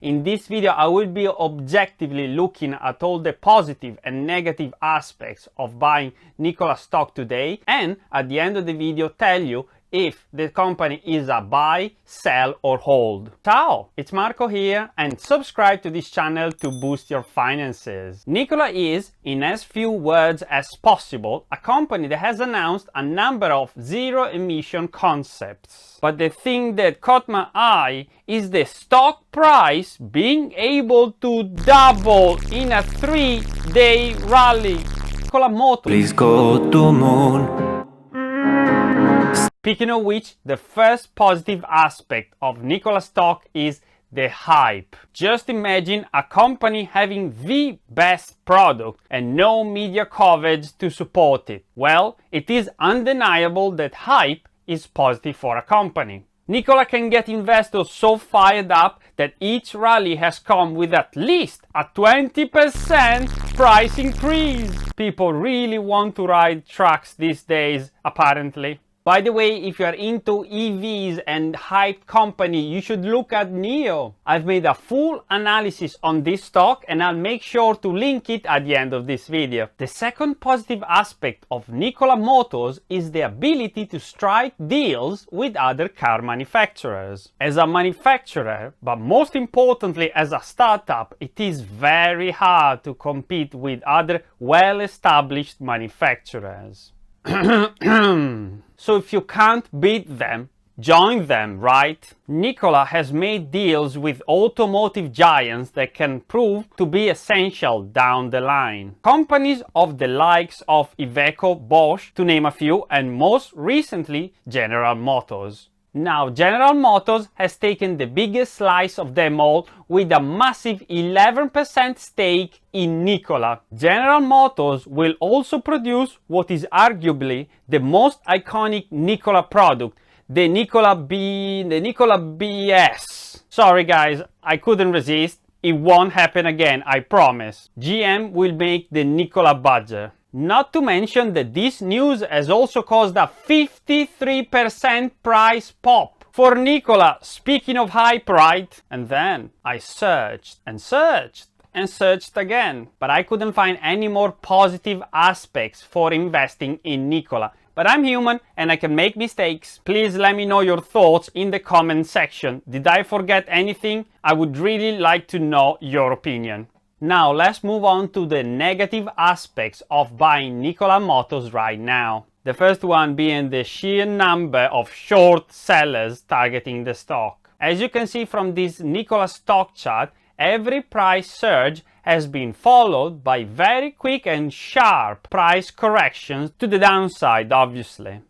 In this video, I will be objectively looking at all the positive and negative aspects of buying Nikola stock today, and at the end of the video tell you if the company is a buy, sell or hold. Ciao, it's Marco here, and subscribe to this channel to boost your finances. Nikola is, in as few words as possible, a company that has announced a number of zero-emission concepts. But the thing that caught my eye is the stock price being able to double in a 3-day rally. Nikola Motors. Please go to moon. Speaking of which, the first positive aspect of Nikola stock is the hype. Just imagine a company having the best product and no media coverage to support it. Well, it is undeniable that hype is positive for a company. Nikola can get investors so fired up that each rally has come with at least a 20% price increase. People really want to ride trucks these days, apparently. By the way, if you are into EVs and hype company, you should look at NIO. I've made a full analysis on this stock and I'll make sure to link it at the end of this video. The second positive aspect of Nikola Motors is the ability to strike deals with other car manufacturers. As a manufacturer, but most importantly as a startup, it is very hard to compete with other well-established manufacturers. So if you can't beat them, join them, right? Nikola has made deals with automotive giants that can prove to be essential down the line. Companies of the likes of Iveco, Bosch, to name a few, and most recently General Motors. Now, General Motors has taken the biggest slice of them all with a massive 11% stake in Nikola. General Motors will also produce what is arguably the most iconic Nikola product, the Nikola BS. Sorry guys, I couldn't resist. It won't happen again, I promise. GM will make the Nikola Badger. Not to mention that this news has also caused a 53% price pop for Nikola. Speaking of hype, right? And then I searched and searched and searched again, but I couldn't find any more positive aspects for investing in Nikola. But I'm human and I can make mistakes. Please let me know your thoughts in the comment section. Did I forget anything? I would really like to know your opinion. Now let's move on to the negative aspects of buying Nikola Motors right now. The first one being the sheer number of short sellers targeting the stock. As you can see from this Nikola stock chart, every price surge has been followed by very quick and sharp price corrections to the downside, obviously.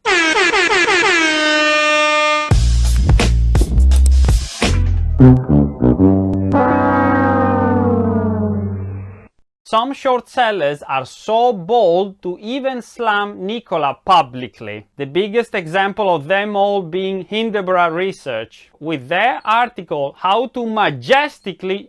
Some short sellers are so bold to even slam Nikola publicly. The biggest example of them all being Hindenburg Research, with their article How to Majestically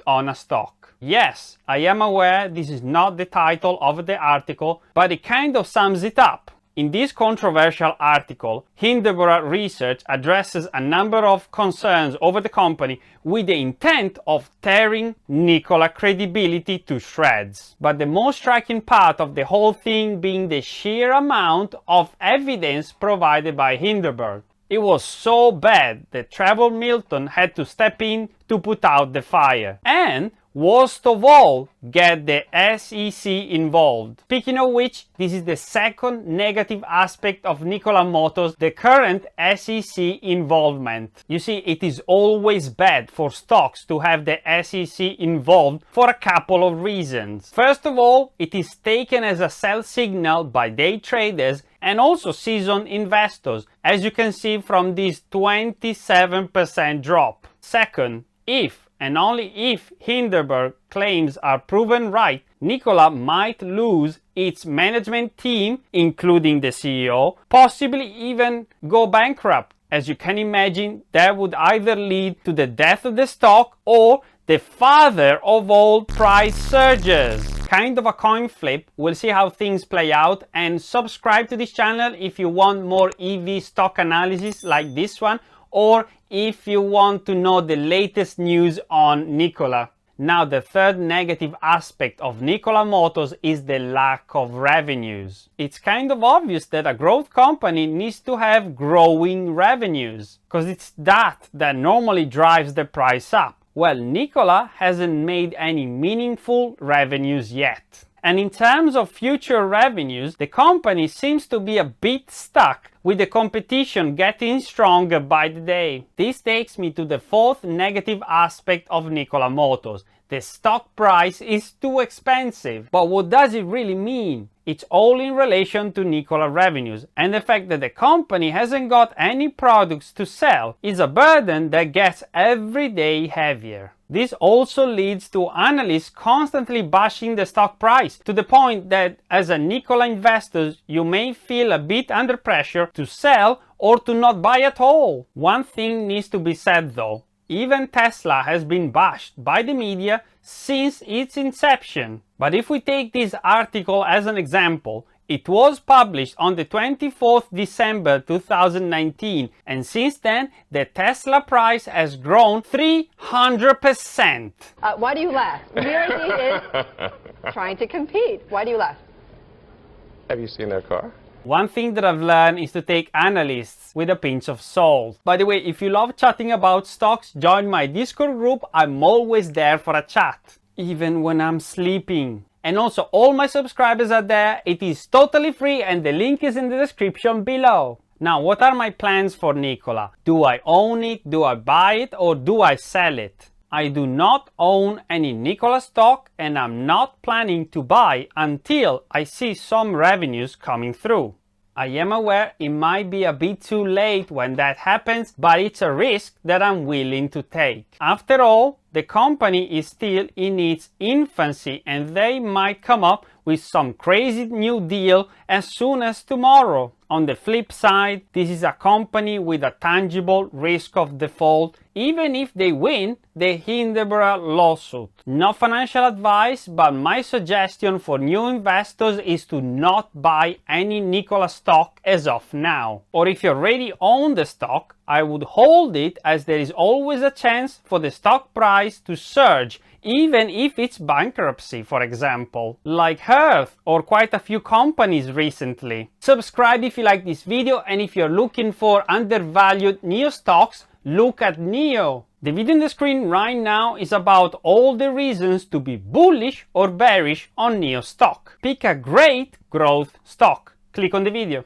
on a Stock. Yes, I am aware this is not the title of the article, but it kind of sums it up. In this controversial article, Hindenburg Research addresses a number of concerns over the company with the intent of tearing Nikola credibility to shreds. But the most striking part of the whole thing being the sheer amount of evidence provided by Hindenburg. It was so bad that Trevor Milton had to step in to put out the fire. And worst of all, get the SEC involved. Speaking of which, this is the second negative aspect of Nikola Motors, the current SEC involvement. You see, it is always bad for stocks to have the SEC involved for a couple of reasons. First of all, it is taken as a sell signal by day traders and also seasoned investors, as you can see from this 27% drop. Second, if and only if Hindenburg claims are proven right, Nikola might lose its management team, including the CEO, possibly even go bankrupt. As you can imagine, that would either lead to the death of the stock or the father of all price surges. Kind of a coin flip. We'll see how things play out, and subscribe to this channel if you want more EV stock analysis like this one, or if you want to know the latest news on Nikola. Now, the third negative aspect of Nikola Motors is the lack of revenues. It's kind of obvious that a growth company needs to have growing revenues, because it's that normally drives the price up. Well, Nikola hasn't made any meaningful revenues yet. And in terms of future revenues, the company seems to be a bit stuck, with the competition getting stronger by the day. This takes me to the fourth negative aspect of Nikola Motors. The stock price is too expensive. But what does it really mean? It's all in relation to Nikola revenues, and the fact that the company hasn't got any products to sell is a burden that gets every day heavier. This also leads to analysts constantly bashing the stock price, to the point that as a Nikola investor you may feel a bit under pressure to sell or to not buy at all. One thing needs to be said though. Even Tesla has been bashed by the media since its inception. But if we take this article as an example, it was published on the 24th December 2019, and since then the Tesla price has grown 300%. Why do you laugh? Mirathi is trying to compete. Why do you laugh? Have you seen their car? One thing that I've learned is to take analysts with a pinch of salt. By the way, if you love chatting about stocks, join my Discord group. I'm always there for a chat, even when I'm sleeping. And also, all my subscribers are there. It is totally free and the link is in the description below. Now, what are my plans for Nikola? Do I own it? Do I buy it? Or do I sell it? I do not own any Nikola stock, and I'm not planning to buy until I see some revenues coming through. I am aware it might be a bit too late when that happens, but it's a risk that I'm willing to take. After all, the company is still in its infancy and they might come up with some crazy new deal as soon as tomorrow. On the flip side, this is a company with a tangible risk of default, even if they win the Hindenburg lawsuit. No financial advice, but my suggestion for new investors is to not buy any Nikola stock as of now. Or if you already own the stock, I would hold it, as there is always a chance for the stock price to surge, even if it's bankruptcy, for example, like Hearth or quite a few companies recently. Subscribe if you like this video, and if you're looking for undervalued NIO stocks, look at NIO. The video on the screen right now is about all the reasons to be bullish or bearish on NIO stock. Pick a great growth stock. Click on the video.